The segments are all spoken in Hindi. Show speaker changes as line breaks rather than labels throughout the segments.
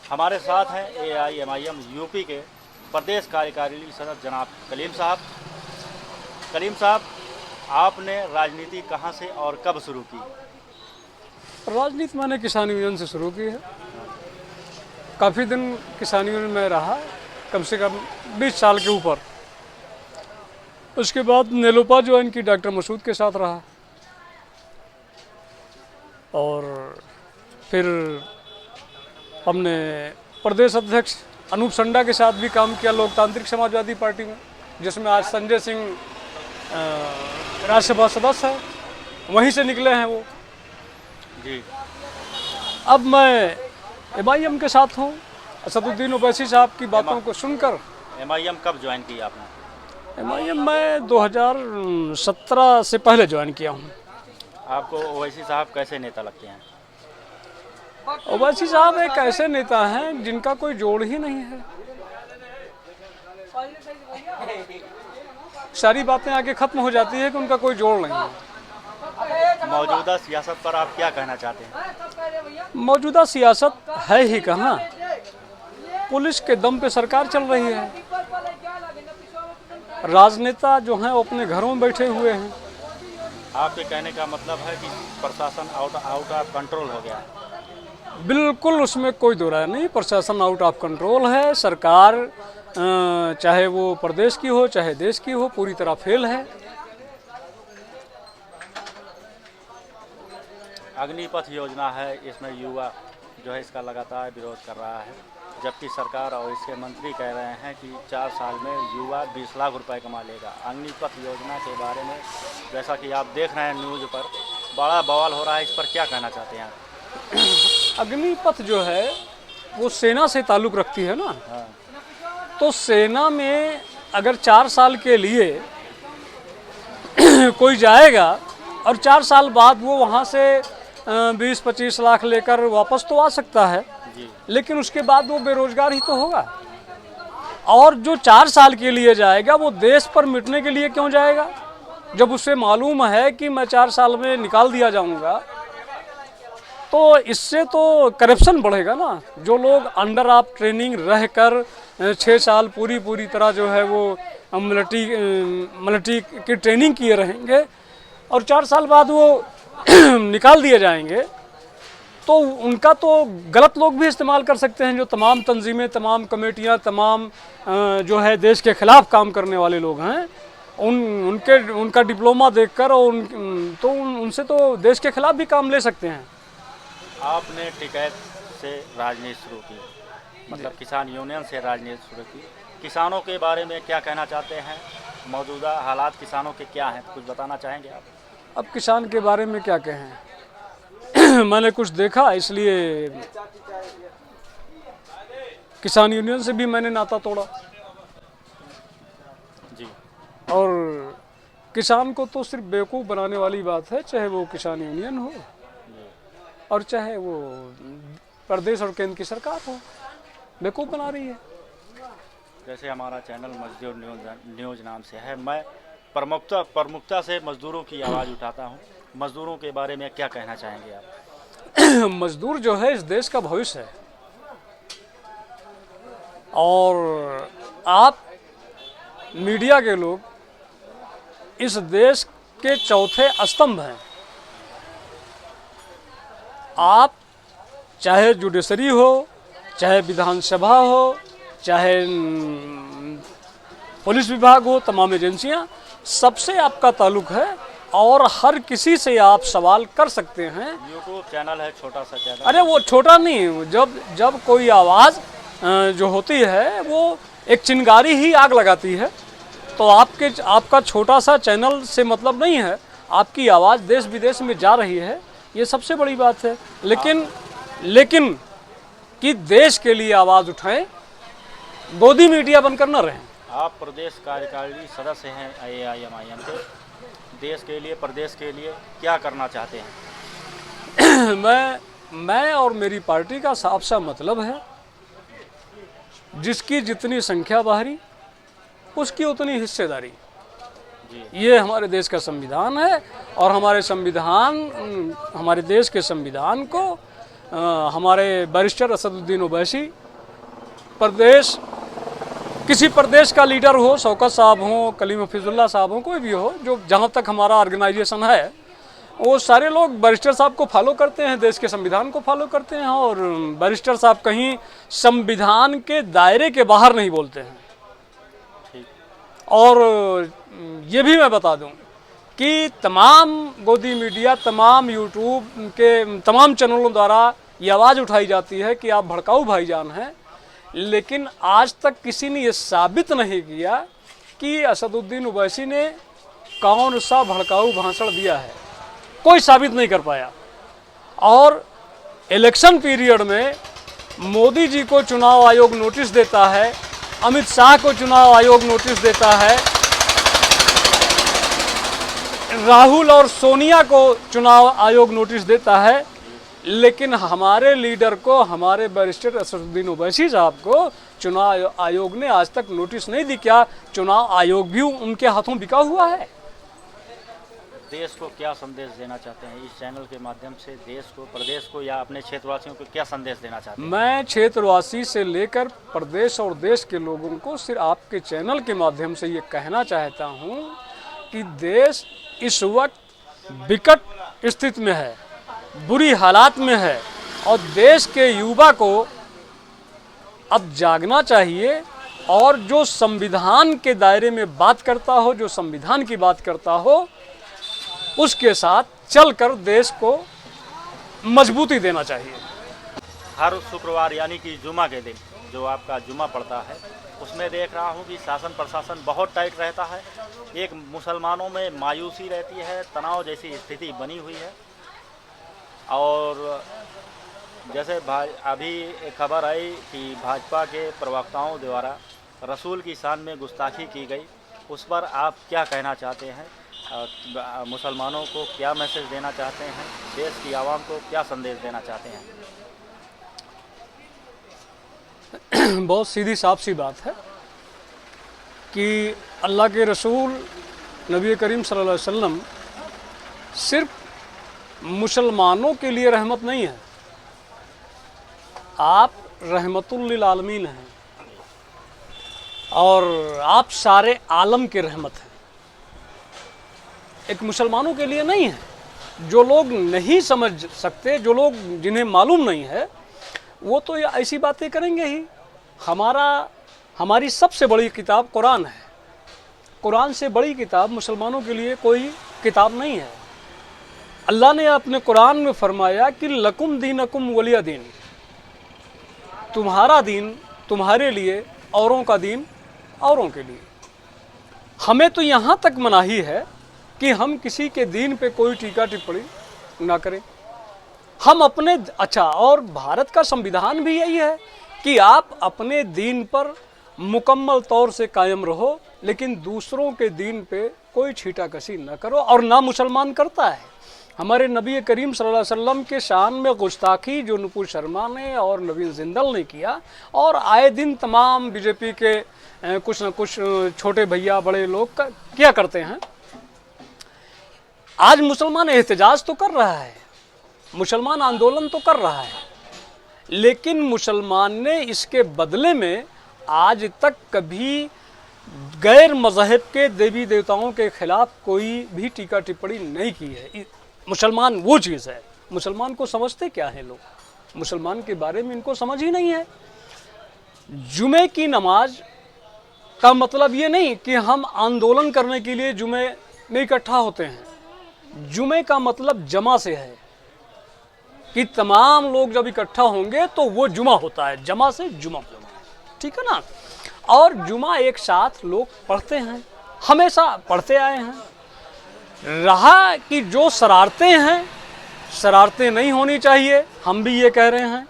हमारे साथ हैं AIMIM यूपी के प्रदेश कार्यकारिणी सदस्य जनाब कलीम साहब। कलीम साहब, आपने राजनीति कहां से और कब शुरू की?
राजनीति मैंने किसान यूनियन से शुरू की है। काफ़ी दिन किसान यूनियन में रहा, कम से कम 20 साल के ऊपर। उसके बाद नेलोपा ज्वाइन की, डॉक्टर मसूद के साथ रहा और फिर हमने प्रदेश अध्यक्ष अनूप संडा के साथ भी काम किया लोकतांत्रिक समाजवादी पार्टी में, जिसमें आज संजय सिंह राज्यसभा सदस्य है, वहीं से निकले हैं वो
जी।
अब मैं MIM के साथ हूँ। असदुद्दीन ओवैसी साहब की बातों को सुनकर
MIM कब ज्वाइन की आपने?
MIM मैं 2017 से पहले ज्वाइन किया हूँ।
आपको ओवैसी साहब कैसे नेता लगते हैं?
ओवैसी साहब एक ऐसे नेता हैं जिनका कोई जोड़ ही नहीं है। सारी बातें आगे खत्म हो जाती है कि उनका कोई जोड़ नहीं है।
मौजूदा सियासत पर आप क्या कहना चाहते हैं?
मौजूदा सियासत है ही कहाँ, पुलिस के दम पे सरकार चल रही है। राजनेता जो हैं वो अपने घरों में बैठे हुए हैं।
आपके कहने का मतलब है कि प्रशासन आउट ऑफ कंट्रोल हो गया है?
बिल्कुल, उसमें कोई दो राय नहीं। प्रशासन आउट ऑफ कंट्रोल है। सरकार चाहे वो प्रदेश की हो चाहे देश की हो, पूरी तरह फेल है।
अग्निपथ योजना है, इसमें युवा जो है इसका लगातार विरोध कर रहा है, जबकि सरकार और इसके मंत्री कह रहे हैं कि 4 साल में युवा 20 लाख रुपए कमा लेगा। अग्निपथ योजना के बारे में जैसा कि आप देख रहे हैं न्यूज़ पर बड़ा बवाल हो रहा है, इस पर क्या कहना चाहते हैं?
अग्निपथ जो है वो सेना से ताल्लुक़ रखती है ना।
हाँ।
तो सेना में अगर 4 साल के लिए कोई जाएगा और 4 साल बाद वो वहाँ से 20-25 लाख लेकर वापस तो आ सकता है, लेकिन उसके बाद वो बेरोजगार ही तो होगा। और जो 4 साल के लिए जाएगा वो देश पर मिटने के लिए क्यों जाएगा? जब उसे मालूम है कि मैं 4 साल में निकाल दिया जाऊंगा, तो इससे तो करप्शन बढ़ेगा ना। जो लोग अंडर ऑफ ट्रेनिंग रहकर 6 साल पूरी तरह जो है वो मिलिट्री की ट्रेनिंग किए रहेंगे और 4 साल बाद वो निकाल दिए जाएंगे, तो उनका तो गलत लोग भी इस्तेमाल कर सकते हैं। जो तमाम तंजीमें, तमाम कमेटियां, तमाम जो है देश के खिलाफ काम करने वाले लोग हैं, उनका डिप्लोमा देखकर और उनसे तो देश के खिलाफ भी काम ले सकते हैं।
आपने टिकैत से राजनीति शुरू की, मतलब किसान यूनियन से राजनीति शुरू की। किसानों के बारे में क्या कहना चाहते हैं? मौजूदा हालात किसानों के क्या हैं, कुछ बताना चाहेंगे आप?
अब किसान के बारे में क्या कहें मैंने कुछ देखा, इसलिए किसान यूनियन से भी मैंने नाता तोड़ा।
जी।
और किसान को तो सिर्फ बेवकूफ़ बनाने वाली बात है, चाहे वो किसान यूनियन हो और चाहे वो प्रदेश और केंद्र की सरकार हो, बेवकूफ़ बना रही है।
जैसे हमारा चैनल मजदूर न्यूज़ नाम से है, मैं प्रमुखता से मजदूरों की आवाज़ उठाता हूँ। मजदूरों के बारे में क्या कहना चाहेंगे आप?
मजदूर जो है इस देश का भविष्य है और आप मीडिया के लोग इस देश के चौथे स्तंभ हैं। आप चाहे जुडिशरी हो, चाहे विधानसभा हो, चाहे पुलिस विभाग हो, तमाम एजेंसियां, सबसे आपका ताल्लुक है और हर किसी से आप सवाल कर सकते हैं।
यूट्यूब चैनल है, छोटा सा चैनल।
अरे वो छोटा नहीं, जब कोई आवाज़ जो होती है वो एक चिंगारी ही आग लगाती है। तो आपका छोटा सा चैनल से मतलब नहीं है, आपकी आवाज़ देश विदेश में जा रही है, ये सबसे बड़ी बात है। लेकिन कि देश के लिए आवाज़ उठाएं, गोदी मीडिया बनकर न रहें।
आप प्रदेश कार्यकारिणी सदस्य हैं AIMIM के, देश के लिए, प्रदेश के लिए क्या करना चाहते हैं?
मैं और मेरी पार्टी का साफ सा मतलब है, जिसकी जितनी संख्या बाहरी उसकी उतनी हिस्सेदारी। ये हमारे देश का संविधान है और हमारे देश के संविधान को हमारे बैरिस्टर असदुद्दीन ओवैसी, प्रदेश किसी प्रदेश का लीडर हो, शौकत साहब हो, कलीम हफीजुल्लाह साहब हो, कोई भी हो, जो जहाँ तक हमारा ऑर्गेनाइजेशन है वो सारे लोग बैरिस्टर साहब को फॉलो करते हैं, देश के संविधान को फॉलो करते हैं, और बैरिस्टर साहब कहीं संविधान के दायरे के बाहर नहीं बोलते हैं। और ये भी मैं बता दूं कि तमाम गोदी मीडिया, तमाम यूट्यूब के तमाम चैनलों द्वारा ये आवाज़ उठाई जाती है कि आप भड़काऊ भाईजान हैं, लेकिन आज तक किसी ने ये साबित नहीं किया कि असदुद्दीन ओवैसी ने कौन सा भड़काऊ भाषण दिया है, कोई साबित नहीं कर पाया। और इलेक्शन पीरियड में मोदी जी को चुनाव आयोग नोटिस देता है, अमित शाह को चुनाव आयोग नोटिस देता है, राहुल और सोनिया को चुनाव आयोग नोटिस देता है, लेकिन हमारे लीडर को, हमारे बैरिस्टर असदुद्दीन ओवैसी साहब को चुनाव आयोग ने आज तक नोटिस नहीं दी। क्या चुनाव आयोग भी उनके हाथों बिका हुआ है?
देश को क्या संदेश देना चाहते हैं इस चैनल के माध्यम से, देश को, प्रदेश को, या अपने क्षेत्रवासियों को क्या संदेश देना चाहते हैं?
मैं क्षेत्रवासी से लेकर प्रदेश और देश के लोगों को सिर्फ आपके चैनल के माध्यम से ये कहना चाहता हूँ कि देश इस वक्त विकट स्थिति में है, बुरी हालात में है, और देश के युवा को अब जागना चाहिए, और जो संविधान के दायरे में बात करता हो, जो संविधान की बात करता हो, उसके साथ चलकर देश को मजबूती देना चाहिए।
हर शुक्रवार यानी कि जुमा के दिन जो आपका जुमा पड़ता है, उसमें देख रहा हूँ कि शासन प्रशासन बहुत टाइट रहता है। एक मुसलमानों में मायूसी रहती है, तनाव जैसी स्थिति बनी हुई है। और जैसे अभी खबर आई कि भाजपा के प्रवक्ताओं द्वारा रसूल की शान में गुस्ताखी की गई, उस पर आप क्या कहना चाहते हैं? मुसलमानों को क्या मैसेज देना चाहते हैं? देश की आवाम को क्या संदेश देना चाहते हैं?
बहुत सीधी साफ सी बात है कि अल्लाह के रसूल नबी करीम सल्लल्लाहु अलैहि वसल्लम सिर्फ मुसलमानों के लिए रहमत नहीं है, आप रहमतुल लिल आलमीन हैं, और आप सारे आलम के रहमत हैं। एक मुसलमानों के लिए नहीं है। जो लोग नहीं समझ सकते, जो लोग जिन्हें मालूम नहीं है, वो तो ऐसी बातें करेंगे ही। हमारी सबसे बड़ी किताब कुरान है। कुरान से बड़ी किताब मुसलमानों के लिए कोई किताब नहीं है। अल्लाह ने अपने कुरान में फरमाया कि लकुम दीनकुम वलिया दीन, तुम्हारा दीन तुम्हारे लिए, औरों का दीन औरों के लिए। हमें तो यहाँ तक मनाही है कि हम किसी के दीन पे कोई टीका टिप्पणी ना करें। हम अपने, अच्छा, और भारत का संविधान भी यही है कि आप अपने दीन पर मुकम्मल तौर से कायम रहो, लेकिन दूसरों के दीन पे कोई छीटाकशी न करो, और ना मुसलमान करता है। हमारे नबी करीम सल्लल्लाहु अलैहि वसल्लम के शान में गुस्ताखी जो नुपुर शर्मा ने और नवीन जिंदल ने किया, और आए दिन तमाम बीजेपी के कुछ न कुछ छोटे भैया बड़े लोग किया करते हैं। आज मुसलमान एहतजाज तो कर रहा है, मुसलमान आंदोलन तो कर रहा है, लेकिन मुसलमान ने इसके बदले में आज तक कभी गैर मज़हब के देवी देवताओं के खिलाफ कोई भी टीका टिप्पणी नहीं की है। मुसलमान वो चीज़ है। मुसलमान को समझते क्या है लोग? मुसलमान के बारे में इनको समझ ही नहीं है। जुमे की नमाज का मतलब ये नहीं कि हम आंदोलन करने के लिए जुमे में इकट्ठा होते हैं। जुमे का मतलब जमा से है कि तमाम लोग जब इकट्ठा होंगे तो वो जुमा होता है, जमा से जुमा, ठीक है ना। और जुमा एक साथ लोग पढ़ते हैं, हमेशा पढ़ते आए हैं। रहा कि जो शरारतें हैं, शरारतें नहीं होनी चाहिए, हम भी ये कह रहे हैं।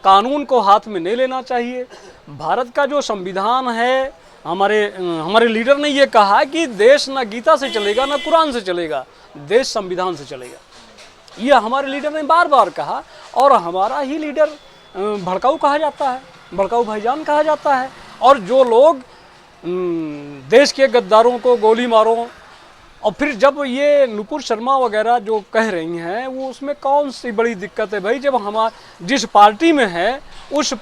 कानून को हाथ में नहीं लेना चाहिए। भारत का जो संविधान है, हमारे लीडर ने ये कहा कि देश ना गीता से चलेगा ना कुरान से चलेगा, देश संविधान से चलेगा। ये हमारे लीडर ने बार बार कहा, और हमारा ही लीडर भड़काऊ कहा जाता है, भड़काऊ भाईजान कहा जाता है। और जो लोग देश के गद्दारों को गोली मारो और फिर जब ये नुपुर शर्मा वगैरह जो कह रही हैं वो उसमें कौन सी बड़ी दिक्कत है भाई? जब हम जिस पार्टी में है उस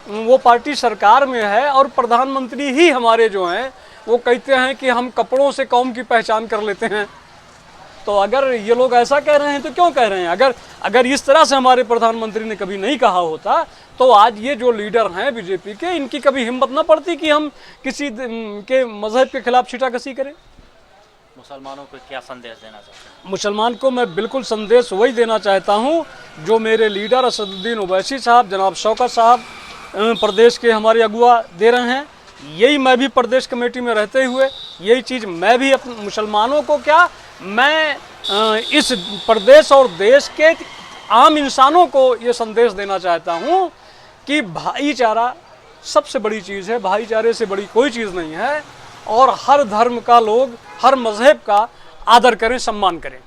वो पार्टी सरकार में है और प्रधानमंत्री ही हमारे जो हैं वो कहते हैं कि हम कपड़ों से कौम की पहचान कर लेते हैं। तो अगर ये लोग ऐसा कह रहे हैं तो क्यों कह रहे हैं? अगर इस तरह से हमारे प्रधानमंत्री ने कभी नहीं कहा होता तो आज ये जो लीडर हैं बीजेपी के, इनकी कभी हिम्मत न पड़ती कि हम किसी के मजहब के खिलाफ छीटाकशी करें।
मुसलमानों को क्या संदेश देना चाहते हैं?
मुसलमान को मैं बिल्कुल संदेश वही देना चाहता हूँ जो मेरे लीडर असदुद्दीन ओवैसी साहब, जनाब शौकत साहब प्रदेश के हमारे अगुआ दे रहे हैं। यही मैं भी प्रदेश कमेटी में रहते हुए यही चीज़ मैं भी अपने मुसलमानों को मैं इस प्रदेश और देश के आम इंसानों को ये संदेश देना चाहता हूँ कि भाईचारा सबसे बड़ी चीज़ है, भाईचारे से बड़ी कोई चीज़ नहीं है। और हर धर्म का लोग, हर मज़हब का आदर करें, सम्मान करें।